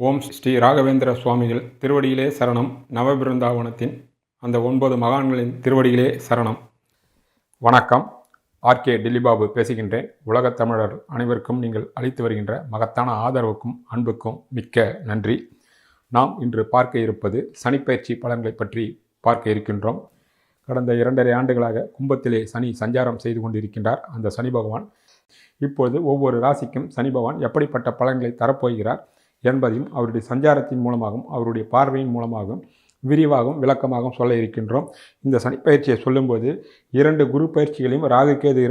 ஓம் ஸ்ரீ ராகவேந்திர சுவாமிகள் திருவடியிலே சரணம். நவபிருந்தாவனத்தின் அந்த 9 மகான்களின் திருவடியிலே சரணம். வணக்கம். ஆர்கே டில்லிபாபு பேசுகின்றேன். உலகத் தமிழர் அனைவருக்கும் நீங்கள் அளித்து வருகின்ற மகத்தான ஆதரவுக்கும் அன்புக்கும் மிக்க நன்றி. நாம் இன்று பார்க்க இருப்பது சனிப்பெயர்ச்சி பலன்களை பற்றி பார்க்க இருக்கின்றோம். கடந்த 2.5 ஆண்டுகளாக கும்பத்திலே சனி சஞ்சாரம் செய்து கொண்டிருக்கின்றார். அந்த சனி பகவான் இப்பொழுது ஒவ்வொரு ராசிக்கும் சனி பகவான் எப்படிப்பட்ட பலன்களை தரப்போகிறார் என்பதையும் அவருடைய சஞ்சாரத்தின் மூலமாகவும் அவருடைய பார்வையின் மூலமாகவும் விரிவாகவும் விளக்கமாகவும் சொல்ல இருக்கின்றோம். இந்த சனி பயிற்சியை சொல்லும்போது 2 குரு பயிற்சிகளையும் ராகுகேது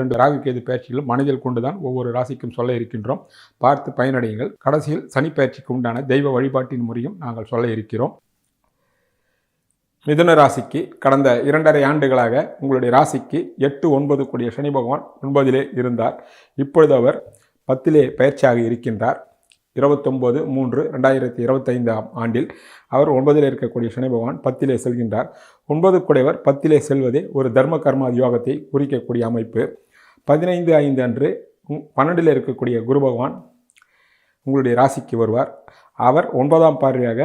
பயிற்சிகளும் மனதில் கொண்டுதான் ஒவ்வொரு ராசிக்கும் சொல்ல இருக்கின்றோம். பார்த்து பயனடையுங்கள். கடைசியில் சனி பயிற்சிக்கு உண்டான தெய்வ வழிபாட்டின் முறையும் நாங்கள் சொல்ல இருக்கிறோம். மிதுன ராசிக்கு கடந்த 2.5 ஆண்டுகளாக உங்களுடைய ராசிக்கு 8-9 கூடிய சனி பகவான் 9 இருந்தார். இப்பொழுது அவர் 10 பயிற்சியாக இருக்கின்றார். 29/3/2025 ஆண்டில் அவர் 9 இருக்கக்கூடிய சனி பகவான் 10 செல்கின்றார். 9 கூடையவர் 10 செல்வதே ஒரு தர்ம கர்மா யோகத்தை குறிக்கக்கூடிய அமைப்பு. 15/5 அன்று 12 இருக்கக்கூடிய குரு பகவான் உங்களுடைய ராசிக்கு வருவார். அவர் 9ஆம் பார்வையாக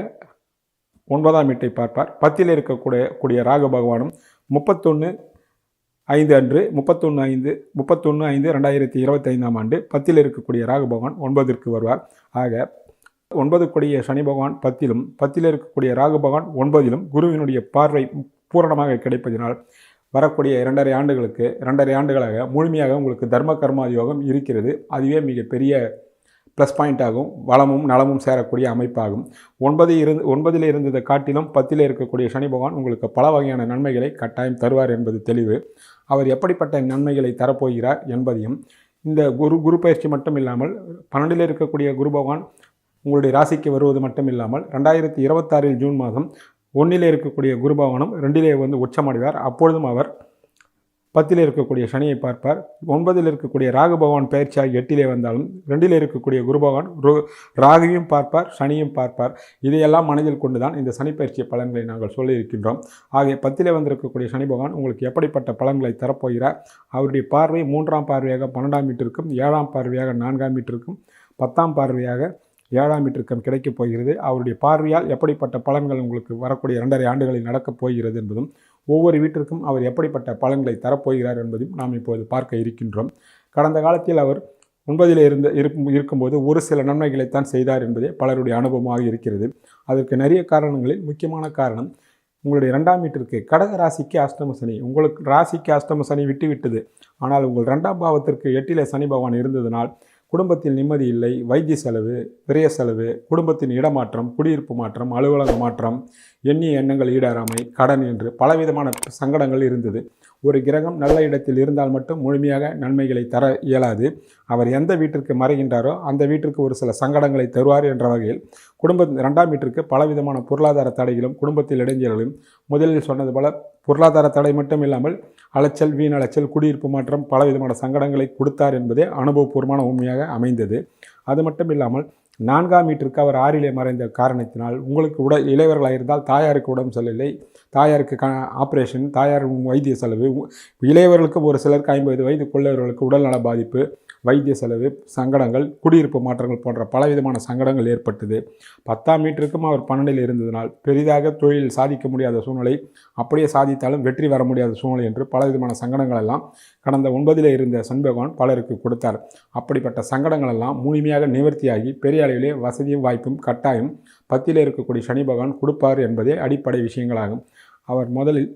9ஆம் வீட்டை பார்ப்பார். 10 இருக்கக்கூடிய ராகு பகவானும் 31/5 அன்று 31/5/2025 ஆண்டு 10 இருக்கக்கூடிய ராகு பகவான் 9ற்கு வருவார். ஆக 9 கூடிய சனி பகவான் 10லும் 10 இருக்கக்கூடிய ராகு பகவான் 9லும் குருவினுடைய பார்வை பூரணமாக கிடைப்பதினால் வரக்கூடிய 2.5 ஆண்டுகளாக முழுமையாக உங்களுக்கு தர்ம கர்மா யோகம் இருக்கிறது. அதுவே மிகப்பெரிய ப்ளஸ் பாயிண்டாகும். வளமும் நலமும் சேரக்கூடிய அமைப்பாகும். 9 இருந்ததை காட்டிலும் 10 இருக்கக்கூடிய சனி பகவான் உங்களுக்கு பல வகையான நன்மைகளை கட்டாயம் தருவார் என்பது தெளிவு. அவர் எப்படிப்பட்ட நன்மைகளை தரப்போகிறார் என்பதையும் இந்த குரு பயிற்சி மட்டும் இல்லாமல் 12 இருக்கக்கூடிய குரு பகவான் உங்களுடைய ராசிக்கு வருவது மட்டும் இல்லாமல் 2026 ஜூன் மாதம் 1 இருக்கக்கூடிய குரு பகவானும் 2 உச்சமடைவார். அப்பொழுதும் அவர் 10 இருக்கக்கூடிய சனியை பார்ப்பார். 9 இருக்கக்கூடிய ராகு பகவான் பயிற்சியாக 8 வந்தாலும் 2 இருக்கக்கூடிய குரு பகவான் ராகுவையும் பார்ப்பார், சனியும் பார்ப்பார். இதையெல்லாம் மனதில் கொண்டுதான் இந்த சனி பயிற்சி பலன்களை நாங்கள் சொல்லி இருக்கின்றோம். ஆகிய 10 வந்திருக்கக்கூடிய சனி பகவான் உங்களுக்கு எப்படிப்பட்ட பலன்களை தரப்போகிறார்? அவருடைய பார்வை 3ஆம் பார்வையாக 12ஆம் வீட்டிற்கும் 7ஆம் பார்வையாக 4ஆம் வீட்டிற்கும் 10ஆம் பார்வையாக 7ஆம் வீட்டிற்கும் கிடைக்கப் போகிறது. அவருடைய பார்வையால் எப்படிப்பட்ட பலன்கள் உங்களுக்கு வரக்கூடிய 2.5 ஆண்டுகளில் நடக்கப் போகிறது என்பதும் ஒவ்வொரு வீட்டிற்கும் அவர் எப்படிப்பட்ட பலன்களை தரப்போகிறார் என்பதையும் நாம் இப்போது பார்க்க இருக்கின்றோம். கடந்த காலத்தில் அவர் 9 இருக்கும்போது ஒரு சில நன்மைகளைத்தான் செய்தார் என்பதே பலருடைய அனுபவமாக இருக்கிறது. அதற்கு நிறைய காரணங்களில் முக்கியமான காரணம் உங்களுடைய 2ஆம் வீட்டிற்கு கடக ராசிக்கு அஷ்டம சனி. உங்களுக்கு ராசிக்கு அஷ்டம சனி விட்டுவிட்டது. ஆனால் உங்கள் 2ஆம் பாவத்திற்கு 8 சனி பகவான் இருந்ததனால் குடும்பத்தில் நிம்மதி இல்லை, வைத்திய செலவு, விரய செலவு, குடும்பத்தின் இடமாற்றம், குடியிருப்பு மாற்றம், அலுவலக மாற்றம், எண்ணிய எண்ணங்கள் ஈடேறாமை, கடன் என்று பலவிதமான சங்கடங்கள் இருந்தது. ஒரு கிரகம் நல்ல இடத்தில் இருந்தால் மட்டும் முழுமையாக நன்மைகளை தர இயலாது. அவர் எந்த வீட்டிற்கு மறைகின்றாரோ அந்த வீட்டிற்கு ஒரு சில சங்கடங்களை தருவார் என்ற வகையில் 2ஆம் வீட்டிற்கு பலவிதமான பொருளாதார தடைகளும் குடும்பத்தில் இடைஞ்சல்களும் முதலில் சொன்னது போல பொருளாதார தடை மட்டும் இல்லாமல் அலைச்சல், வீண் அலைச்சல், குடியிருப்பு மாற்றம் பலவிதமான சங்கடங்களை கொடுத்தார் என்பதே அனுபவபூர்வமான உண்மையாக அமைந்தது. அது மட்டும் இல்லாமல் 4ஆம் வீட்டிற்கு அவர் 6 மறைந்த காரணத்தினால் உங்களுக்கு இளையவர்களாக இருந்தால் தாயாருக்கு உடம்பு சரியில்லை, தாயாருக்கு ஆப்ரேஷன், தாயார் வைத்திய செலவு, இளையவர்களுக்கு ஒரு சிலருக்கு 50 வயதுக்குள்ளவர்களுக்கு உடல்நல பாதிப்பு, வைத்திய செலவு, சங்கடங்கள், குடியிருப்பு மாற்றங்கள் போன்ற பலவிதமான சங்கடங்கள் ஏற்பட்டது. 10ஆம் வீட்டிற்கும் அவர் 12 இருந்ததனால் பெரிதாக தொழிலில் சாதிக்க முடியாத சூழ்நிலை, அப்படியே சாதித்தாலும் வெற்றி வர முடியாத சூழ்நிலை என்று பலவிதமான சங்கடங்கள் எல்லாம் கடந்த 9 இருந்த சனி பகவான் பலருக்கு கொடுத்தார். அப்படிப்பட்ட சங்கடங்கள் எல்லாம் முழுமையாக நிவர்த்தியாகி பெரிய அளவிலே வசதியும் வாய்ப்பும் கட்டாயம் 10 இருக்கக்கூடிய சனி பகவான் கொடுப்பார் என்பதே அடிப்படை விஷயங்களாகும். அவர் முதலில்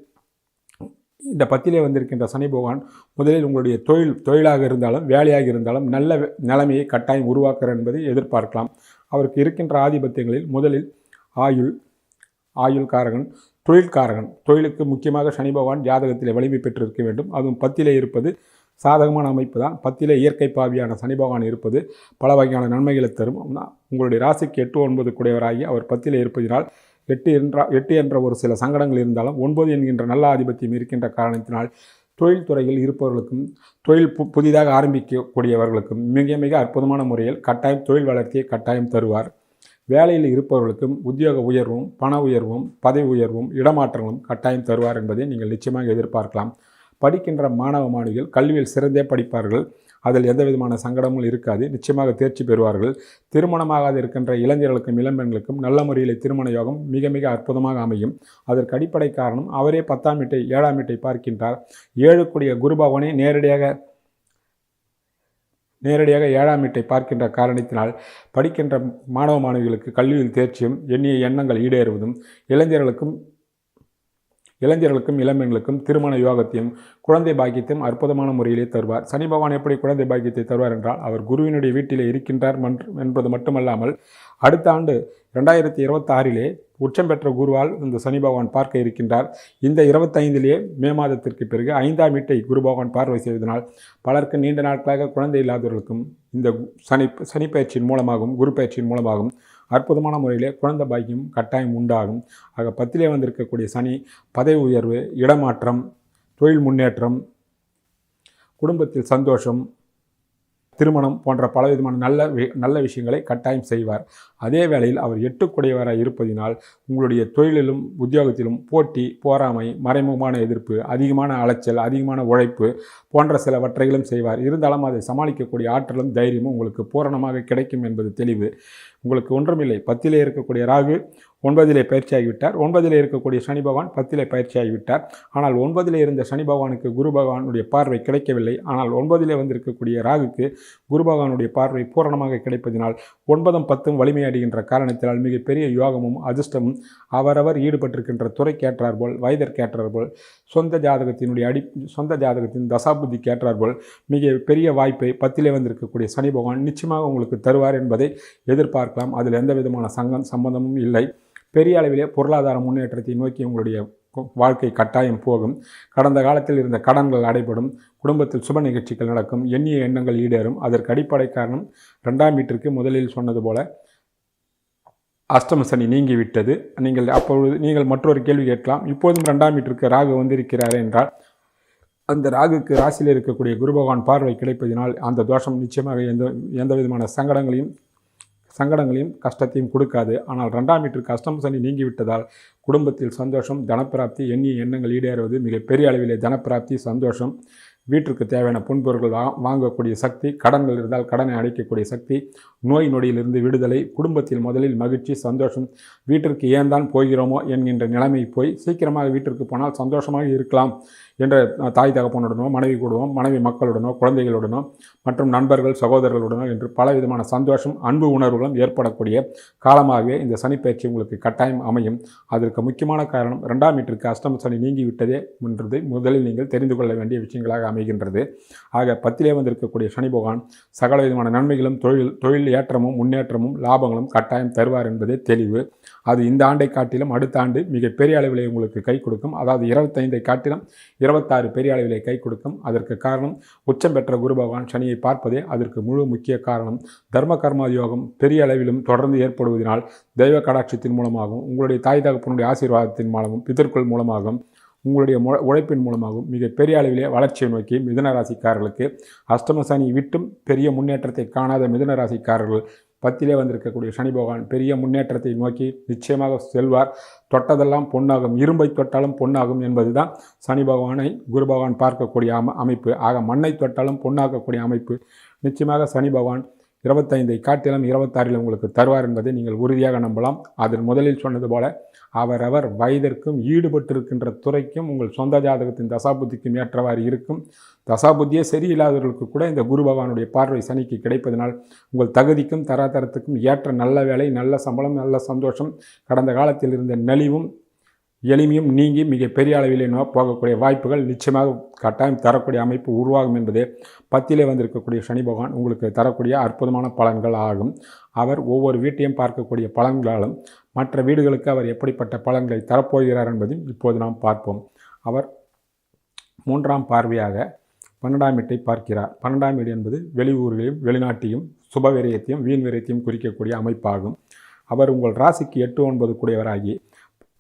இந்த 10 வந்திருக்கின்ற சனி பகவான் முதலில் உங்களுடைய தொழிலாக இருந்தாலும் வேலையாக இருந்தாலும் நல்ல நிலைமையை கட்டாயம் உருவாக்குறார் என்பதை எதிர்பார்க்கலாம். அவருக்கு இருக்கின்ற ஆதிபத்தியங்களில் முதலில் ஆயுள் காரகன், தொழில்காரகன். தொழிலுக்கு முக்கியமாக சனி பகவான் ஜாதகத்தில் வலிமை பெற்றிருக்க வேண்டும். அதுவும் 10 இருப்பது சாதகமான அமைப்பு தான். 10 இயற்கை பாவியான சனி பகவான் இருப்பது பல வகையான நன்மைகளை தரும். உங்களுடைய ராசிக்கு 8-9 கூடியவராகி அவர் 10 இருப்பதினால் 8 என்ற ஒரு சில சங்கடங்கள் இருந்தாலும் 9 என்கின்ற நல்ல ஆதிபத்தியம் இருக்கின்ற காரணத்தினால் தொழில்துறையில் இருப்பவர்களுக்கும் தொழில் புதிதாக ஆரம்பிக்கக்கூடியவர்களுக்கும் மிக மிக அற்புதமான முறையில் கட்டாயம் தொழில் வளர்ச்சியை கட்டாயம் தருவார். வேலையில் இருப்பவர்களுக்கும் உத்தியோக உயர்வும், பண உயர்வும், பதவி உயர்வும், இடமாற்றங்களும் கட்டாயம் தருவார் என்பதை நீங்கள் நிச்சயமாக எதிர்பார்க்கலாம். படிக்கின்ற மாணவ மாணவிகள் கல்வியில் சிறந்தே படிப்பார்கள். அதில் எந்த விதமான சங்கடமும் இருக்காது. நிச்சயமாக தேர்ச்சி பெறுவார்கள். திருமணமாகாது இருக்கின்ற இளைஞர்களுக்கும் இளம்பெண்களுக்கும் நல்ல முறையில் திருமண யோகம் மிக மிக அற்புதமாக அமையும். அதற்கு அடிப்படை காரணம் அவரே 10ஆம் வீட்டை 7ஆம் வீட்டை பார்க்கின்றார். 7 குரு பகவானே நேரடியாக 7ஆம் வீட்டை பார்க்கின்ற காரணத்தினால் படிக்கின்ற மாணவ மாணவிகளுக்கு கல்வியில் தேர்ச்சியும் எண்ணிய எண்ணங்கள் ஈடேறுவதும் இளைஞர்களுக்கும் இளம்பெண்களுக்கும் திருமண யோகத்தையும் குழந்தை பாக்கியத்தையும் அற்புதமான முறையிலே தருவார். சனி பகவான் எப்படி குழந்தை பாக்கியத்தை தருவார் என்றால் அவர் குருவினுடைய வீட்டிலே இருக்கின்றார் என்பது மட்டுமல்லாமல் அடுத்த ஆண்டு 2026 உச்சம் பெற்ற குருவால் இந்த சனி பகவான் பார்க்க இருக்கின்றார். இந்த 25 மே மாதத்திற்கு பிறகு 5ஆம் வீட்டை குரு பகவான் பார்வை செய்வதனால் பலருக்கு நீண்ட நாட்களாக குழந்தை இல்லாதவர்களுக்கும் இந்த சனி பயிற்சியின் மூலமாகவும் குரு பயிற்சியின் மூலமாகவும் அற்புதமான முறையிலே குழந்தை பாக்கியம் கட்டாயம் உண்டாகும். ஆக 10 வந்திருக்கக்கூடிய சனி பதவி உயர்வு, இடமாற்றம், தொழில் முன்னேற்றம், குடும்பத்தில் சந்தோஷம், திருமணம் போன்ற பலவிதமான நல்ல விஷயங்களை கட்டாயம் செய்வார். அதே வேளையில் அவர் 8 இருப்பதினால் உங்களுடைய தொழிலிலும் உத்தியோகத்திலும் போட்டி, போராமை, மறைமுகமான எதிர்ப்பு, அதிகமான அலைச்சல், அதிகமான உழைப்பு போன்ற சிலவற்றைகளும் செய்வார். இருந்தாலும் அதை சமாளிக்கக்கூடிய ஆற்றலும் தைரியமும் உங்களுக்கு பூரணமாக கிடைக்கும் என்பது தெளிவு. உங்களுக்கு ஒன்றுமில்லை. 10 இருக்கக்கூடிய ராகு 9 பயிற்சியாகிவிட்டார். 9 இருக்கக்கூடிய சனி பகவான் 10 பயிற்சியாகிவிட்டார். ஆனால் 9 இருந்த சனி பகவானுக்கு குரு பகவானுடைய பார்வை கிடைக்கவில்லை. ஆனால் 9 வந்திருக்கக்கூடிய ராகுக்கு குரு பகவானுடைய பார்வை பூரணமாக கிடைப்பதினால் 9ம் 10ம் வலிமை அடைகின்ற காரணத்தினால் மிகப்பெரிய யோகமும் அதிர்ஷ்டமும் அவரவர் ஈடுபட்டிருக்கின்ற துறைக்கேற்றார் போல், வயதிற்கேற்றார் போல், சொந்த ஜாதகத்தின் தசாபுத்திக்கு ஏற்றார் போல் மிக பெரிய வாய்ப்பை 10 வந்திருக்கக்கூடிய சனி பகவான் நிச்சயமாக உங்களுக்கு தருவார் என்பதை எதிர்பார்க்கலாம். அதில் எந்த விதமான சம்பந்தமும் இல்லை. பெரிய அளவிலே பொருளாதார முன்னேற்றத்தை நோக்கி உங்களுடைய வாழ்க்கை கட்டாயம் போகும். கடந்த காலத்தில் இருந்த கடன்கள் அடைபடும். குடும்பத்தில் சுப நிகழ்ச்சிகள் நடக்கும். எண்ணிய எண்ணங்கள் ஈடேறும். அதற்கு அடிப்படை காரணம் 2ஆம் வீட்டிற்கு முதலில் சொன்னது போல அஷ்டம சனி நீங்கிவிட்டது. நீங்கள் மற்றொரு கேள்வி கேட்கலாம். இப்போதும் 2ஆம் வீட்டிற்கு ராகு வந்திருக்கிறார் என்றால் அந்த ராகுக்கு ராசியில் இருக்கக்கூடிய குரு பகவான் பார்வை கிடைப்பதினால் அந்த தோஷம் நிச்சயமாக எந்த விதமான சங்கடங்களையும் கஷ்டத்தையும் கொடுக்காது. ஆனால் 2ஆம் வீட்டிற்கு அஷ்டம சனி நீங்கிவிட்டதால் குடும்பத்தில் சந்தோஷம், தனப்பிராப்தி, எண்ணிய எண்ணங்கள் ஈடேறுவது, மிகப்பெரிய அளவிலே தனப்பிராப்தி, சந்தோஷம், வீட்டிற்கு தேவையான பொன்பொருட்கள் வாங்கக்கூடிய சக்தி, கடன்கள் இருந்தால் கடனை அடைக்கக்கூடிய சக்தி, நோய் நொடியிலிருந்து விடுதலை, குடும்பத்தில் முதலில் மகிழ்ச்சி, சந்தோஷம், வீட்டிற்கு ஏன் தான் போகிறோமோ என்கின்ற நிலைமை போய் சீக்கிரமாக வீட்டிற்கு போனால் சந்தோஷமாக இருக்கலாம் என்ற தாய் தகப்பனுடனோ, மனைவி கூடவோ, மனைவி மக்களுடனோ, குழந்தைகளுடனோ மற்றும் நண்பர்கள் சகோதரர்களுடனோ என்று பலவிதமான சந்தோஷம், அன்பு உணர்வுகளும் ஏற்படக்கூடிய காலமாகவே இந்த சனிப்பயிற்சி உங்களுக்கு கட்டாயம் அமையும். அதற்கு முக்கியமான காரணம் 2ஆம் வீட்டிற்கு அஷ்டம சனி நீங்கிவிட்டதே என்றதை முதலில் நீங்கள் தெரிந்து கொள்ள வேண்டிய விஷயங்களாக அமைகின்றது. ஆக 10 வந்திருக்கக்கூடிய சனி பகவான் சகல விதமான நன்மைகளும், தொழில் ஏற்றமும், முன்னேற்றமும், லாபங்களும் கட்டாயம் தருவார் என்பதே தெளிவு. அது இந்த ஆண்டை காட்டிலும் அடுத்த ஆண்டு மிகப்பெரிய அளவிலே உங்களுக்கு கை கொடுக்கும். அதாவது 25 காட்டிலும் 26 பெரிய அளவிலே கை கொடுக்கும். அதற்கு காரணம் உச்சம் பெற்ற குரு பகவான் சனியை பார்ப்பதே அதற்கு முழு முக்கிய காரணம். தர்ம கர்மாதி யோகம் பெரிய அளவிலும் தொடர்ந்து ஏற்படுவதனால் தெய்வ கடாட்சத்தின் மூலமாகவும், உங்களுடைய தாய் தகப்பனுடைய ஆசீர்வாதத்தின் மூலமும், பிதர்கள் மூலமாகவும், உங்களுடைய உழைப்பின் மூலமாகவும் மிக பெரிய அளவிலே வளர்ச்சியை நோக்கி மிதுன ராசிக்காரர்களுக்கு அஷ்டம சனி விட்டும் பெரிய முன்னேற்றத்தை காணாத மிதுன ராசிக்காரர்கள் 10 வந்திருக்கக்கூடிய சனி பகவான் பெரிய முன்னேற்றத்தை நோக்கி நிச்சயமாக செல்வார். தொட்டதெல்லாம் பொன்னாகும், இரும்பை தொட்டாலும் பொன்னாகும் என்பதுதான் சனி பகவானை குரு பகவான் பார்க்கக்கூடிய அமைப்பு. ஆக மண்ணை தொட்டாலும் பொன்னாக்கக்கூடிய அமைப்பு நிச்சயமாக சனி பகவான் 25 காட்டிலும் 26 உங்களுக்கு தருவார் என்பதை நீங்கள் உறுதியாக நம்பலாம். அதில் முதலில் சொன்னது போல அவரவர் வயதிற்கும் ஈடுபட்டிருக்கின்ற துறைக்கும் உங்கள் சொந்த ஜாதகத்தின் தசாபுத்திக்கும் ஏற்றவாறு இருக்கும். தசாபுத்தியே சரியில்லாதவர்களுக்கு கூட இந்த குரு பகவானுடைய பார்வை சனிக்கு கிடைப்பதனால் உங்கள் தகுதிக்கும் தராதரத்துக்கும் ஏற்ற நல்ல வேலை, நல்ல சம்பளம், நல்ல சந்தோஷம், கடந்த காலத்தில் இருந்த நலிவும் எளிமையும் நீங்கி மிக பெரிய அளவிலே போகக்கூடிய வாய்ப்புகள் நிச்சயமாக கட்டாயம் தரக்கூடிய அமைப்பு உருவாகும் என்பதே 10 வந்திருக்கக்கூடிய சனி பகவான் உங்களுக்கு தரக்கூடிய அற்புதமான பலன்கள் ஆகும். அவர் ஒவ்வொரு வீட்டையும் பார்க்கக்கூடிய பலன்களாலும் மற்ற வீடுகளுக்கு அவர் எப்படிப்பட்ட பலன்களை தரப்போகிறார் என்பதையும் இப்போது நாம் பார்ப்போம். அவர் 3ஆம் பார்வையாக 12ஆம் வீட்டை பார்க்கிறார். 12ஆம் வீடு என்பது வெளியூர்களையும் வெளிநாட்டையும் சுபவிரயத்தையும் வீண் விரயத்தையும் குறிக்கக்கூடிய அமைப்பாகும். அவர் உங்கள் ராசிக்கு 8, 9 கூடியவராகி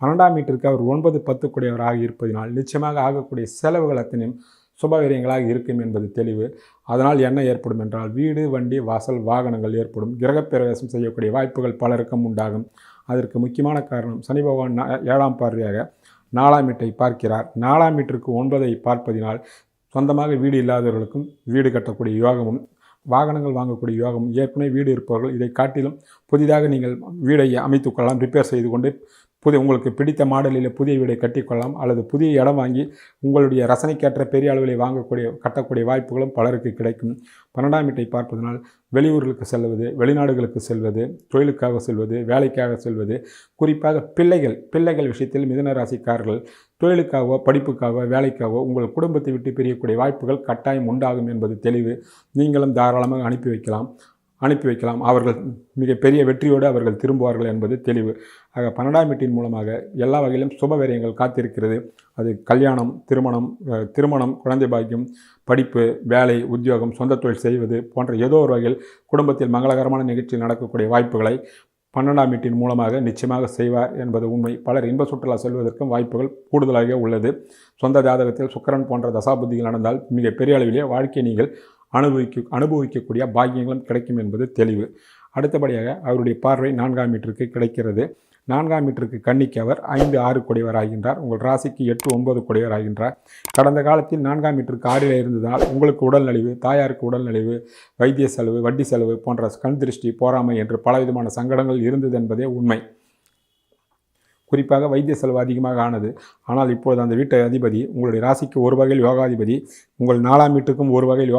12ஆம் வீட்டிற்கு அவர் 9, 10 கூடியவராக இருப்பதினால் நிச்சயமாக ஆகக்கூடிய செலவுகள் அத்தனையும் சுபவிரயங்களாக இருக்கும் என்பது தெளிவு. அதனால் என்ன ஏற்படும் என்றால் வீடு, வண்டி, வாசல், வாகனங்கள் ஏற்படும். கிரகப்பிரவேசம் செய்யக்கூடிய வாய்ப்புகள் பலருக்கும் உண்டாகும். அதற்கு முக்கியமான காரணம் சனி பகவான் 7ஆம் பார்வையாக 4ஆம் வீட்டை பார்க்கிறார். 4ஆம் வீட்டிற்கு 9ஐ பார்ப்பதினால் சொந்தமாக வீடு இல்லாதவர்களுக்கும் வீடு கட்டக்கூடிய யோகமும், வாகனங்கள் வாங்கக்கூடிய யோகம், ஏற்கனவே வீடு இருப்பவர்கள் இதை காட்டிலும் புதிதாக நீங்கள் வீடை அமைத்துக்கொள்ளலாம். ரிப்பேர் செய்து கொண்டு உங்களுக்கு பிடித்த மாடலில் புதிய வீடை கட்டிக்கொள்ளலாம். அல்லது புதிய இடம் வாங்கி உங்களுடைய ரசனைக்கேற்ற பெரிய அளவில் கட்டக்கூடிய வாய்ப்புகளும் பலருக்கு கிடைக்கும். 12ஆம் வீட்டை பார்ப்பதனால் வெளியூர்களுக்கு செல்வது, வெளிநாடுகளுக்கு செல்வது, தொழிலுக்காக செல்வது, வேலைக்காக செல்வது, குறிப்பாக பிள்ளைகள் விஷயத்தில் மிதுன ராசிக்காரர்கள் தொழிலுக்காகவோ படிப்புக்காகவோ வேலைக்காகவோ உங்கள் குடும்பத்தை விட்டு பிரியக்கூடிய வாய்ப்புகள் கட்டாயம் உண்டாகும் என்பது தெளிவு. நீங்களும் தாராளமாக அனுப்பி வைக்கலாம். அவர்கள் மிகப்பெரிய வெற்றியோடு அவர்கள் திரும்புவார்கள் என்பது தெளிவு. ஆக 12ஆம் வீட்டின் மூலமாக எல்லா வகையிலும் சுப விரயங்கள் காத்திருக்கிறது. அது கல்யாணம், திருமணம், குழந்தை பாக்கியம், படிப்பு, வேலை, உத்தியோகம், சொந்த தொழில் செய்வது போன்ற ஏதோ ஒரு வகையில் குடும்பத்தில் மங்களகரமான நிகழ்ச்சியில் நடக்கக்கூடிய வாய்ப்புகளை 12ஆம் வீட்டின் மூலமாக நிச்சயமாக செய்வார் என்பது உண்மை. பலர் இன்ப சுற்றுலா செல்வதற்கும் வாய்ப்புகள் கூடுதலாக உள்ளது. சொந்த ஜாதகத்தில் சுக்கிரன் போன்ற தசாபுத்திகள் நடந்தால் மிகப்பெரிய அளவிலே வாழ்க்கையை நீங்கள் அனுபவிக்கக்கூடிய பாக்கியங்களும் கிடைக்கும் என்பது தெளிவு. அடுத்தபடியாக அவருடைய பார்வை 4ஆம் வீட்டிற்கு கிடைக்கிறது. 4ஆம் வீட்டிற்கு கன்னிக்கு அவர் 5, 6 கொடியவர் ஆகின்றார். உங்கள் ராசிக்கு 8, 9 கொடியவர் ஆகின்றார். கடந்த காலத்தில் 4ஆம் வீட்டிற்கு 6 இருந்ததால் உங்களுக்கு உடல்நலிவு, தாயாருக்கு உடல்நலிவு, வைத்திய செலவு, வட்டி செலவு போன்ற கண் திருஷ்டி, போராமை என்று பலவிதமான சங்கடங்கள் இருந்தது என்பதே உண்மை. குறிப்பாக வைத்திய செலவு அதிகமாக ஆனது. ஆனால் இப்பொழுது அந்த வீட்டு அதிபதி உங்களுடைய ராசிக்கு ஒரு வகையில் யோகாதிபதி, உங்கள் 4ஆம் வீட்டுக்கும் ஒரு வகையில்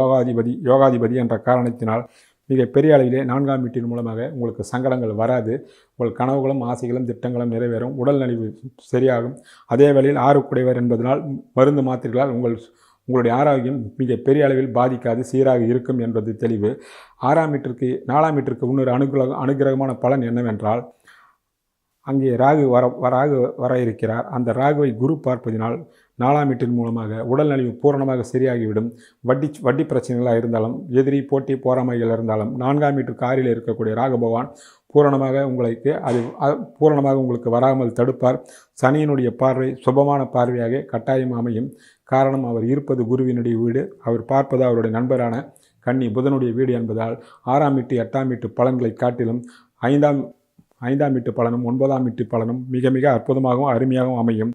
யோகாதிபதி என்ற காரணத்தினால் மிக பெரிய அளவிலே 4ஆம் வீட்டின் மூலமாக உங்களுக்கு சங்கடங்கள் வராது. உங்கள் கனவுகளும், ஆசைகளும், திட்டங்களும் நிறைவேறும். உடல் நலிவு சரியாகும். அதே வேளையில் 6 குடைவர் என்பதனால் மருந்து மாத்திரைகளால் உங்களுடைய ஆரோக்கியம் மிக பெரிய அளவில் பாதிக்காது, சீராக இருக்கும் என்பது தெளிவு. 4ஆம் வீட்டிற்கு இன்னொரு அனுகிரகமான பலன் என்னவென்றால், அங்கே ராகு வர இருக்கிறார். அந்த ராகுவை குரு பார்ப்பதினால் 4ஆம் வீட்டின் மூலமாக உடல் நலிவு பூரணமாக சரியாகிவிடும். வட்டி பிரச்சனைகளாக இருந்தாலும், எதிரி, போட்டி, போராமைகள் இருந்தாலும் 4ஆம் வீட்டுக்கு 6 இருக்கக்கூடிய ராகு பகவான் பூரணமாக உங்களுக்கு வராமல் தடுப்பார். சனியினுடைய பார்வை சுபமான பார்வையாக கட்டாயம் அமையும். காரணம், அவர் இருப்பது குருவினுடைய வீடு, அவர் பார்ப்பது அவருடைய நண்பரான கன்னி புதனுடைய வீடு என்பதால் 6ஆம் வீட்டு 8ஆம் வீட்டு பலன்களை காட்டிலும் 5ஆம் வீட்டு பலனும் 9ஆம் வீட்டு பலனும் மிக மிக அற்புதமாகவும் அருமையாகவும் அமையும்.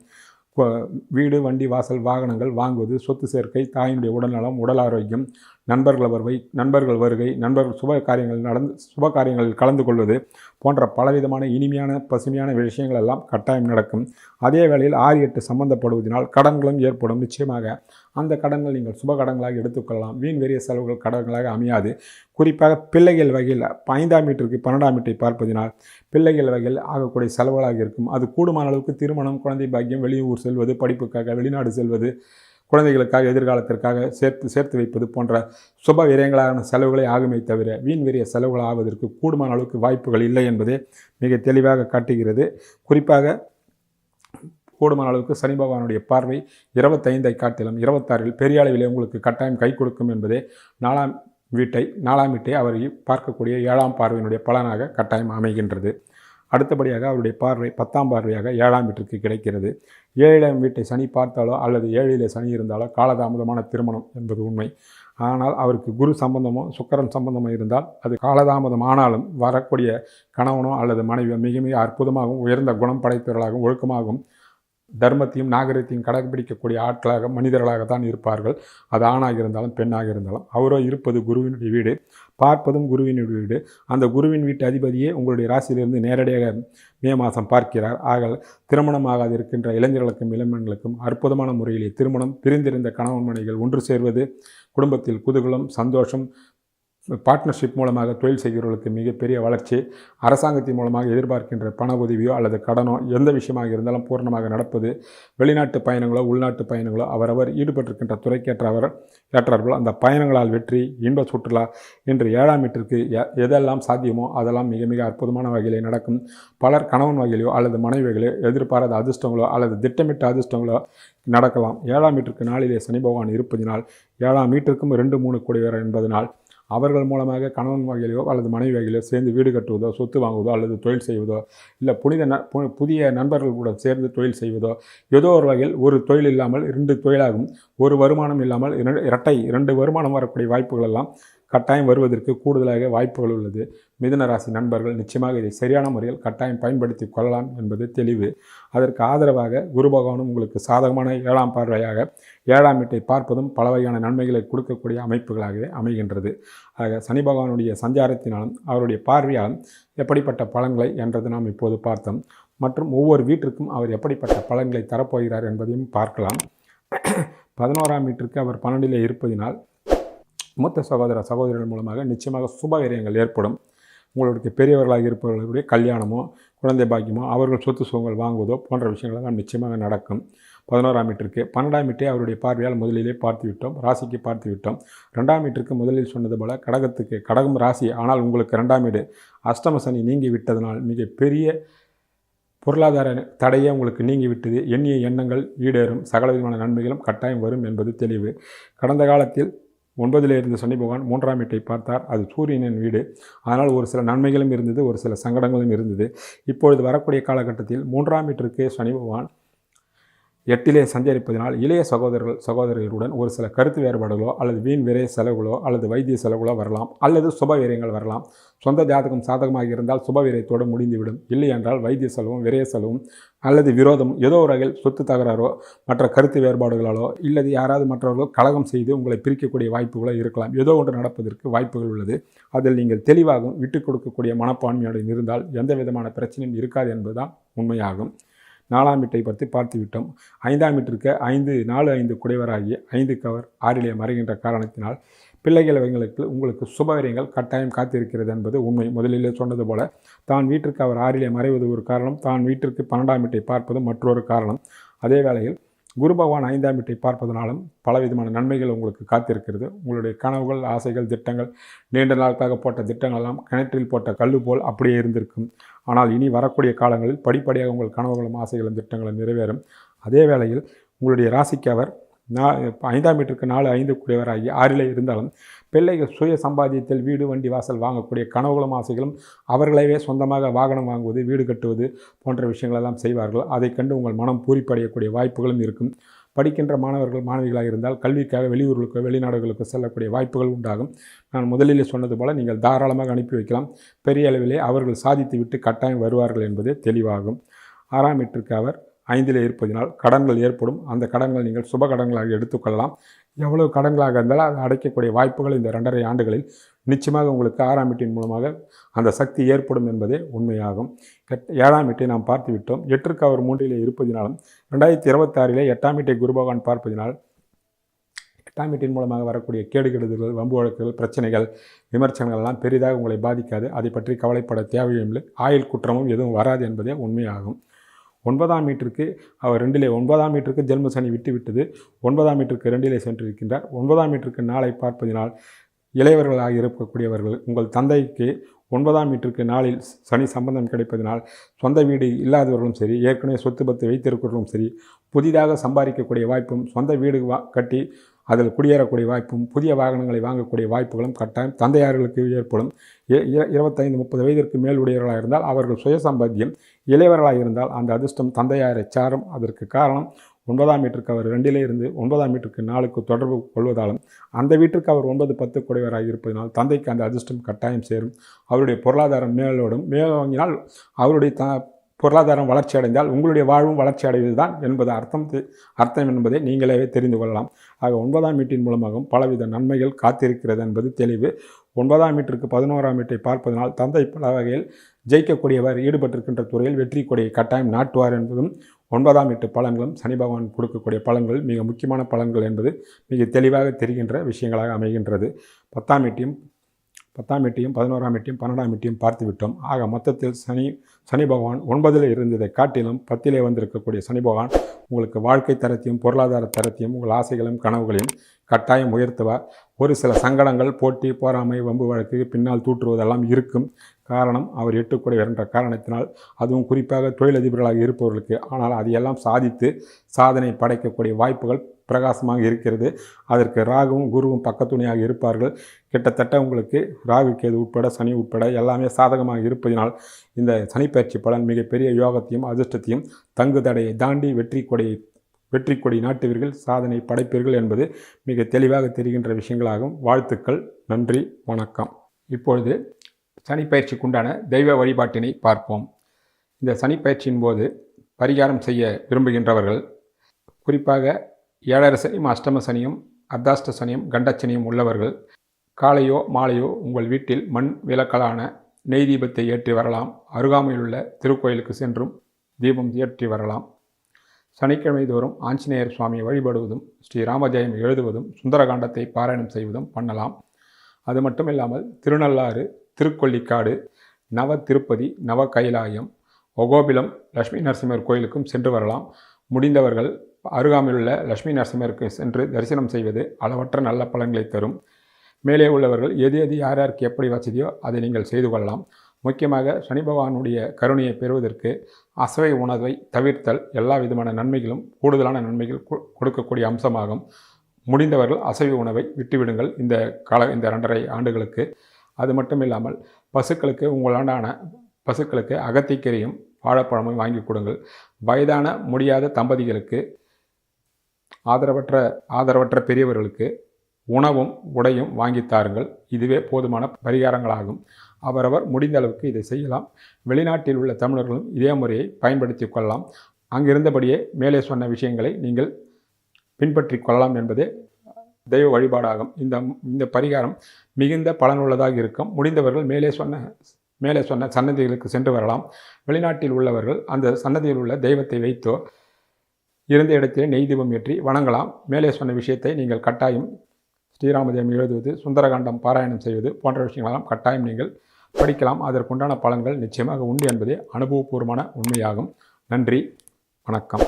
வீடு, வண்டி, வாசல், வாகனங்கள் வாங்குவது, சொத்து சேர்க்கை, தாயினுடைய உடல்நலம், உடல் ஆரோக்கியம், நண்பர்கள் வருகை, சுப காரியங்களில் கலந்து கொள்வது போன்ற பலவிதமான இனிமையான பசுமையான விஷயங்கள் எல்லாம் கட்டாயம் நடக்கும். அதே வேளையில் 6, 8 சம்பந்தப்படுவதனால் கடன்களும் ஏற்படும். நிச்சயமாக அந்த கடன்கள் நீங்கள் சுப கடன்களாக எடுத்துக்கொள்ளலாம். வீண் வெறிய செலவுகள் கடன்களாக அமையாது. குறிப்பாக பிள்ளைகள் வகையில் 5ஆம் வீட்டிற்கு 12ஆம் வீட்டை பார்ப்பதினால் பிள்ளைகள் வகையில் ஆகக்கூடிய செலவுகளாக இருக்கும். அது கூடுமான அளவுக்கு திருமணம், குழந்தை பாக்கியம், வெளியூர் செல்வது, படிப்புக்காக வெளிநாடு செல்வது, குழந்தைகளுக்காக எதிர்காலத்திற்காக சேர்த்து வைப்பது போன்ற சுப விரயங்களான செலவுகளை ஆகுமே தவிர வீண் வெறிய செலவுகள் ஆவதற்கு கூடுமான அளவுக்கு வாய்ப்புகள் இல்லை என்பதே மிக தெளிவாக காட்டுகிறது. குறிப்பாக கூடுமான அளவுக்கு சனி பகவானுடைய பார்வை 25ஐ காட்டிலும் 26இல் பெரிய அளவிலே உங்களுக்கு கட்டாயம் கை கொடுக்கும் என்பதே 4ஆம் வீட்டை அவர் பார்க்கக்கூடிய 7ஆம் பார்வையினுடைய பலனாக கட்டாயம் அமைகின்றது. அடுத்தபடியாக அவருடைய பார்வை 10ஆம் பார்வையாக 7ஆம் வீட்டிற்கு கிடைக்கிறது. 7ஆம் வீட்டை சனி பார்த்தாலோ அல்லது 7இலே சனி இருந்தாலோ காலதாமதமான திருமணம் என்பது உண்மை. ஆனால் அவருக்கு குரு சம்பந்தமோ சுக்கிரன் சம்பந்தமோ இருந்தால் அது காலதாமதம் ஆனாலும் வரக்கூடிய கணவனோ அல்லது மனைவியோ மிக மிக அற்புதமாகவும் உயர்ந்த குணம் படைத்தவர்களாகவும் ஒழுக்கமாகவும் தர்மத்தையும் நாகரிகத்தையும் கடைபிடிக்கக்கூடிய ஆட்களாக மனிதர்களாகத்தான் இருப்பார்கள். அது ஆணாக இருந்தாலும் பெண்ணாக இருந்தாலும். அவரோ இருப்பது குருவினுடைய வீடு, பார்ப்பதும் குருவினுடைய வீடு. அந்த குருவின் வீட்டு அதிபதியே உங்களுடைய ராசியிலிருந்து நேரடியாக மே மாதம் பார்க்கிறார். ஆக திருமணமாகாது இருக்கின்ற இளைஞர்களுக்கும் இளம்பெண்களுக்கும் அற்புதமான முறையிலே திருமணம், பிரிந்திருந்த கணவன் மனைவிகள் ஒன்று சேர்வது, குடும்பத்தில் குதூகலம், சந்தோஷம், பார்ட்னர்ஷிப் மூலமாக தொழில் செய்கிறவர்களுக்கு மிகப்பெரிய வளர்ச்சி, அரசாங்கத்தின் மூலமாக எதிர்பார்க்கின்ற பண உதவியோ அல்லது கடனோ எந்த விஷயமாக இருந்தாலும் பூர்ணமாக நடப்பது, வெளிநாட்டு பயணங்களோ உள்நாட்டு பயணங்களோ அவரவர் ஈடுபட்டிருக்கின்ற துறைக்கேற்றவர்கள் அந்த பயணங்களால் வெற்றி, இன்ப சுற்றுலா என்று 7ஆம் வீட்டிற்கு எதெல்லாம் சாத்தியமோ அதெல்லாம் மிக மிக அற்புதமான வகையிலே நடக்கும். பலர் கணவன் வகையிலோ அல்லது மனைவி வகையிலோ எதிர்பாராத அதிர்ஷ்டங்களோ அல்லது திட்டமிட்ட அதிர்ஷ்டங்களோ நடக்கலாம். 7ஆம் வீட்டிற்கு 4இலே சனி பகவான் இருப்பதினால் 7ஆம் வீட்டிற்கும் 2, 3 கூடியவர் என்பதனால் அவர்கள் மூலமாக கணவன் வகையிலோ அல்லது மனைவி வகையிலோ சேர்ந்து வீடு கட்டுவதோ, சொத்து வாங்குவதோ அல்லது தொழில் செய்வதோ, இல்லை புதிய நண்பர்கள் கூட சேர்ந்து தொழில் செய்வதோ, ஏதோ ஒரு வகையில் ஒரு தொழில் இல்லாமல் 2 தொழிலாகும், ஒரு வருமானம் இல்லாமல் இரட்டை 2 வருமானம் வரக்கூடிய வாய்ப்புகள் எல்லாம் கட்டாயம் வருவதற்கு கூடுதலாக வாய்ப்புகள் உள்ளது. மிதுன ராசி நண்பர்கள் நிச்சயமாக இதை சரியான முறையில் கட்டாயம் பயன்படுத்தி கொள்ளலாம் என்பது தெளிவு. அதற்கு ஆதரவாக குரு பகவானும் உங்களுக்கு சாதகமான 7ஆம் பார்வையாக 7ஆம் வீட்டை பார்ப்பதும் பல வகையான நன்மைகளை கொடுக்கக்கூடிய அமைப்புகளாகவே அமைகின்றது. ஆக சனி பகவானுடைய சஞ்சாரத்தினாலும் அவருடைய பார்வையாலும் எப்படிப்பட்ட பலன்களை என்றது நாம் இப்போது பார்த்தோம். மற்றும் ஒவ்வொரு வீட்டிற்கும் அவர் எப்படிப்பட்ட பலன்களை தரப்போகிறார் என்பதையும் பார்க்கலாம். 11ஆம் வீட்டிற்கு அவர் 12இலே இருப்பதினால் மூத்த சகோதர சகோதரிகள் மூலமாக நிச்சயமாக சுபவிரயங்கள் ஏற்படும். உங்களுக்கு பெரியவர்களாக இருப்பவர்களுடைய கல்யாணமோ குழந்தை பாக்கியமோ அவர்கள் சொத்து சுகங்கள் வாங்குவதோ போன்ற விஷயங்களெல்லாம் நிச்சயமாக நடக்கும். 11ஆம் வீட்டிற்கு 12ஆம் வீட்டை அவருடைய பார்வையால் முதலிலே பார்த்துவிட்டோம், ராசிக்கு பார்த்துவிட்டோம். 2ஆம் வீட்டிற்கு முதலில் சொன்னது போல கடகம் ராசி, ஆனால் உங்களுக்கு 2ஆம் வீடு அஷ்டம சனி நீங்கி விட்டதனால் மிகப்பெரிய பொருளாதார தடையே உங்களுக்கு நீங்கிவிட்டது. எண்ணிய எண்ணங்கள் ஈடேறும், சகலவிதமான நன்மைகளும் கட்டாயம் வரும் என்பது தெளிவு. கடந்த காலத்தில் 9இலே இருந்த சனி பகவான் 3ஆம் வீட்டை பார்த்தார். அது சூரியனின் வீடு. அதனால் ஒரு சில நன்மைகளும் இருந்தது, ஒரு சில சங்கடங்களும் இருந்தது. இப்பொழுது வரக்கூடிய காலகட்டத்தில் 3ஆம் வீட்டிற்கு சனி பகவான் 8இலே சஞ்சரிப்பதனால் இளைய சகோதரர்களுடன் ஒரு சில கருத்து வேறுபாடுகளோ அல்லது வீண் விரை செலவுகளோ அல்லது வைத்திய செலவுகளோ வரலாம், அல்லது சுப விரயங்கள் வரலாம். சொந்த ஜாதகம் சாதகமாக இருந்தால் சுப விரயத்தோடு முடிந்துவிடும். இல்லை என்றால் வைத்திய செலவும் விரய செலவும் அல்லது விரோதம் ஏதோ ஒரு வகையில் சொத்து தகராறோ மற்ற கருத்து வேறுபாடுகளாலோ இல்லது யாராவது மற்றவர்களோ கலகம் செய்து உங்களை பிரிக்கக்கூடிய வாய்ப்புகளோ இருக்கலாம். ஏதோ ஒன்று நடப்பதற்கு வாய்ப்புகள் உள்ளது. அதில் நீங்கள் தெளிவாகவும் விட்டுக் கொடுக்கக்கூடிய மனப்பான்மையுடன் இருந்தால் எந்த விதமான பிரச்சனையும் இருக்காது என்பதுதான் உண்மையாகும். 4ஆம் வீட்டை பற்றி பார்த்துவிட்டோம். 5ஆம் வீட்டிற்கு 4 குடைவராகி 5க்கு அவர் 6இலே மறைகின்ற காரணத்தினால் பிள்ளைகளுக்கு உங்களுக்கு சுபவிரயங்கள் கட்டாயம் காத்திருக்கிறது என்பது உண்மை. முதலிலே சொன்னது போல தான் வீட்டிற்கு அவர் 6இலே மறைவது ஒரு காரணம், தான் வீட்டிற்கு 12ஆம் வீட்டை பார்ப்பது மற்றொரு காரணம். அதே வேளையில் குரு பகவான் 5ஆம் வீட்டை பார்ப்பதனாலும் பலவிதமான நன்மைகள் உங்களுக்கு காத்திருக்கிறது. உங்களுடைய கனவுகள், ஆசைகள், திட்டங்கள், நீண்ட நாட்களாக போட்ட திட்டங்கள் எல்லாம் கிணற்றில் போட்ட கல்லு போல் அப்படியே இருந்திருக்கும். ஆனால் இனி வரக்கூடிய காலங்களில் படிப்படியாக உங்கள் கனவுகளும் ஆசைகளும் திட்டங்களும் நிறைவேறும். அதே வேளையில் உங்களுடைய ராசிக்கு அவர் 5ஆம் வீட்டிற்கு 5 குடைவராகி 6இலே இருந்தாலும் பிள்ளைகள் சுய சம்பாத்தியத்தில் வீடு வண்டி வாசல் வாங்கக்கூடிய கனவுகளும் ஆசைகளும் அவர்களவே சொந்தமாக வாகனம் வாங்குவது, வீடு கட்டுவது போன்ற விஷயங்களெல்லாம் செய்வார்கள். அதை கண்டு உங்கள் மனம் பூரிப்படையக்கூடிய வாய்ப்புகளும் இருக்கும். படிக்கின்ற மாணவர்கள் மாணவிகளாக இருந்தால் கல்விக்காக வெளியூர்களுக்கோ வெளிநாடுகளுக்கோ செல்லக்கூடிய வாய்ப்புகள் உண்டாகும். நான் முதலிலே சொன்னது போல நீங்கள் தாராளமாக அனுப்பி வைக்கலாம். பெரிய அளவிலே அவர்கள் சாதித்து விட்டு கட்டாயம் வருவார்கள் என்பது தெளிவாகும். 6ஆம் வீட்டிற்கு அவர் 5இலே இருப்பதினால் கடன்கள் ஏற்படும். அந்த கடன்கள் நீங்கள் சுப கடன்களாக எடுத்துக்கொள்ளலாம். எவ்வளவு கடன்களாக இருந்தாலும் அதை அடைக்கக்கூடிய வாய்ப்புகள் இந்த 2.5 ஆண்டுகளில் நிச்சயமாக உங்களுக்கு 6ஆம் வீட்டின் மூலமாக அந்த சக்தி ஏற்படும் என்பதே உண்மையாகும். 7ஆம் வீட்டை நாம் பார்த்து விட்டோம். 8க்கு அவர் 3இலே இருப்பதினாலும் 2026இலே 8ஆம் வீட்டை குரு பகவான் பார்ப்பதினால் 8ஆம் வீட்டின் மூலமாக வரக்கூடிய கேடுகெடுதல்கள், வம்பு வழக்குகள், பிரச்சனைகள், விமர்சனங்கள் எல்லாம் பெரிதாக உங்களை பாதிக்காது. அதை பற்றி கவலைப்பட தேவையில்லை. ஆயுள் குற்றமும் எதுவும் வராது என்பதே உண்மையாகும். 9ஆம் வீட்டிற்கு அவர் 2இலே 9ஆம் வீட்டிற்கு ஜென்ம சனி விட்டுவிட்டது. 9ஆம் வீட்டிற்கு 2இலே சென்றிருக்கின்றார். 9ஆம் வீட்டிற்கு நாளை பார்ப்பதினால் இளையவர்களாக இருக்கக்கூடியவர்கள் உங்கள் தந்தைக்கு 9ஆம் வீட்டிற்கு நாளில் சனி சம்பந்தம் கிடைப்பதனால் சொந்த வீடு இல்லாதவர்களும் சரி, ஏற்கனவே சொத்து பத்து வைத்திருக்கிறவர்களும் சரி, புதிதாக சம்பாதிக்கக்கூடிய வாய்ப்பும், சொந்த வீடு கட்டி அதில் குடியேறக்கூடிய வாய்ப்பும், புதிய வாகனங்களை வாங்கக்கூடிய வாய்ப்புகளும் கட்டாயம் தந்தையார்களுக்கு ஏற்படும். 25-30 வயதிற்கு மேல் உடையவர்களாக இருந்தால் அவர்கள் சுய சம்பாத்தியம், இளையவர்களாக இருந்தால் அந்த அதிர்ஷ்டம் தந்தையாரை சாரும். அதற்கு காரணம் 9ஆம் வீட்டிற்கு அவர் 2இலே இருந்து 9ஆம் வீட்டிற்கு 4க்கு தொடர்பு கொள்வதாலும் அந்த வீட்டிற்கு அவர் 9-10 குடைவராக இருப்பதனால் தந்தைக்கு அந்த அதிர்ஷ்டம் கட்டாயம் சேரும். அவருடைய பொருளாதாரம் மேலோங்கினால் அவருடைய பொருளாதாரம் வளர்ச்சி அடைந்தால் உங்களுடைய வாழ்வும் வளர்ச்சி அடைவது தான் என்பது அர்த்தம் என்பதை நீங்களே தெரிந்து கொள்ளலாம். ஆக 9ஆம் வீட்டின் மூலமாகவும் பலவித நன்மைகள் காத்திருக்கிறது என்பது தெளிவு. 9ஆம் வீட்டிற்கு 11ஆம் வீட்டை பார்ப்பதனால் தந்தை பல வகையில் ஜெயிக்கக்கூடியவர், ஈடுபட்டிருக்கின்ற துறையில் வெற்றி கொடியை கட்டாயம் நாட்டுவார் என்பதும் 9ஆம் வீட்டு பலன்களும் சனி பகவான் கொடுக்கக்கூடிய பலன்கள் மிக முக்கியமான பலன்கள் என்பது மிக தெளிவாக தெரிகின்ற விஷயங்களாக அமைகின்றது. 10ஆம் வீட்டையும் 11ஆம் வீட்டையும் 12ஆம் வீட்டையும் பார்த்து விட்டோம். ஆக மொத்தத்தில் சனி பகவான் 9இல் இருந்ததை காட்டிலும் 10இலே வந்திருக்கக்கூடிய சனி பகவான் உங்களுக்கு வாழ்க்கை தரத்தையும் பொருளாதார தரத்தையும் உங்கள் ஆசைகளையும் கனவுகளையும் கட்டாயம் உயர்த்துவார். ஒரு சில சங்கடங்கள், போட்டி, போராமை, வம்பு வழக்கு பின்னால் தூற்றுவதெல்லாம் இருக்கும். காரணம் அவர் 8 குடைவர் என்ற காரணத்தினால், அதுவும் குறிப்பாக தொழிலதிபர்களாக இருப்பவர்களுக்கு. ஆனால் அதையெல்லாம் சாதித்து சாதனை படைக்கக்கூடிய வாய்ப்புகள் பிரகாசமாக இருக்கிறது. அதற்கு ராகுவும் குருவும் பக்கத்துணையாக இருப்பார்கள். கிட்டத்தட்ட உங்களுக்கு ராகு கேது உட்பட சனி உட்பட எல்லாமே சாதகமாக இருப்பதினால் இந்த சனிப்பயிற்சி பலன் மிகப்பெரிய யோகத்தையும் அதிர்ஷ்டத்தையும் தங்கு தடையை தாண்டி வெற்றி கொடையை வெற்றி கொடி நாட்டுவீர்கள், சாதனை படைப்பீர்கள் என்பது மிக தெளிவாக தெரிகின்ற விஷயங்களாகும். வாழ்த்துக்கள். நன்றி, வணக்கம். இப்பொழுது சனிப்பயிற்சிக்குண்டான தெய்வ வழிபாட்டினை பார்ப்போம். இந்த சனிப்பயிற்சியின் போது பரிகாரம் செய்ய விரும்புகின்றவர்கள், குறிப்பாக 7.5 சனியும், அஷ்டம சனியும், அர்த்தாஷ்ட சனியும், கண்டச்சனியும் உள்ளவர்கள் காலையோ மாலையோ உங்கள் வீட்டில் மண் விளக்கலான நெய் தீபத்தை ஏற்றி வரலாம். அருகாமையில் உள்ள திருக்கோயிலுக்கு சென்றும் தீபம் ஏற்றி வரலாம். சனிக்கிழமை தோறும் ஆஞ்சநேயர் சுவாமியை வழிபடுவதும், ஸ்ரீராமஜெயம் எழுதுவதும், சுந்தரகாண்டத்தை பாராயணம் செய்வதும் பண்ணலாம். அது மட்டும் இல்லாமல் திருநள்ளாறு, திருக்கொள்ளிக்காடு, நவ திருப்பதி, நவ கைலாயம், ஒகோபிலம் லட்சுமி நரசிம்மர் கோயிலுக்கும் சென்று வரலாம். முடிந்தவர்கள் அருகாமையிலுள்ள லட்சுமி நரசிம்மருக்கு சென்று தரிசனம் செய்வது அளவற்ற நல்ல பலன்களை தரும். மேலே உள்ளவர்கள் எது யார் யாருக்கு எப்படி வசதியோ அதை நீங்கள் செய்து கொள்ளலாம். முக்கியமாக சனி பகவானுடைய கருணையை பெறுவதற்கு அசைவ உணவை தவிர்த்தல் எல்லா விதமான நன்மைகளும், கூடுதலான நன்மைகள் கொடுக்கக்கூடிய அம்சமாகும். முடிந்தவர்கள் அசைவ உணவை விட்டுவிடுங்கள் இந்த 2.5 ஆண்டுகளுக்கு. அது மட்டும் இல்லாமல் பசுக்களுக்கு, உங்களான பசுக்களுக்கு அகத்திக்கீரையும் வாழைப்பழமும் வாங்கி கொடுங்கள். வயதான முடியாத தம்பதிகளுக்கு, ஆதரவற்ற பெரியவர்களுக்கு உணவும் உடையும் வாங்கித்தாருங்கள். இதுவே போதுமான பரிகாரங்களாகும். அவரவர் முடிந்த அளவுக்கு இதை செய்யலாம். வெளிநாட்டில் உள்ள தமிழர்களும் இதே முறையை பயன்படுத்தி கொள்ளலாம். அங்கிருந்தபடியே மேலே சொன்ன விஷயங்களை நீங்கள் பின்பற்றி கொள்ளலாம் என்பதே தெய்வ வழிபாடாகும். இந்த பரிகாரம் மிகுந்த பலனுள்ளதாக இருக்கும். முடிந்தவர்கள் மேலே சொன்ன சன்னதிகளுக்கு சென்று வரலாம். வெளிநாட்டில் உள்ளவர்கள் அந்த சன்னதியில் உள்ள தெய்வத்தை வைத்தோ இருந்த இடத்திலே நெய் தீபம் ஏற்றி வணங்கலாம். மேலே சொன்ன விஷயத்தை நீங்கள் கட்டாயம் ஸ்ரீராமஜெயம் எழுதுவது, சுந்தரகாண்டம் பாராயணம் செய்வது போன்ற விஷயங்களெல்லாம் கட்டாயம் நீங்கள் படிக்கலாம். அதற்குண்டான பலன்கள் நிச்சயமாக உண்டு என்பதே அனுபவபூர்வமான உண்மையாகும். நன்றி, வணக்கம்.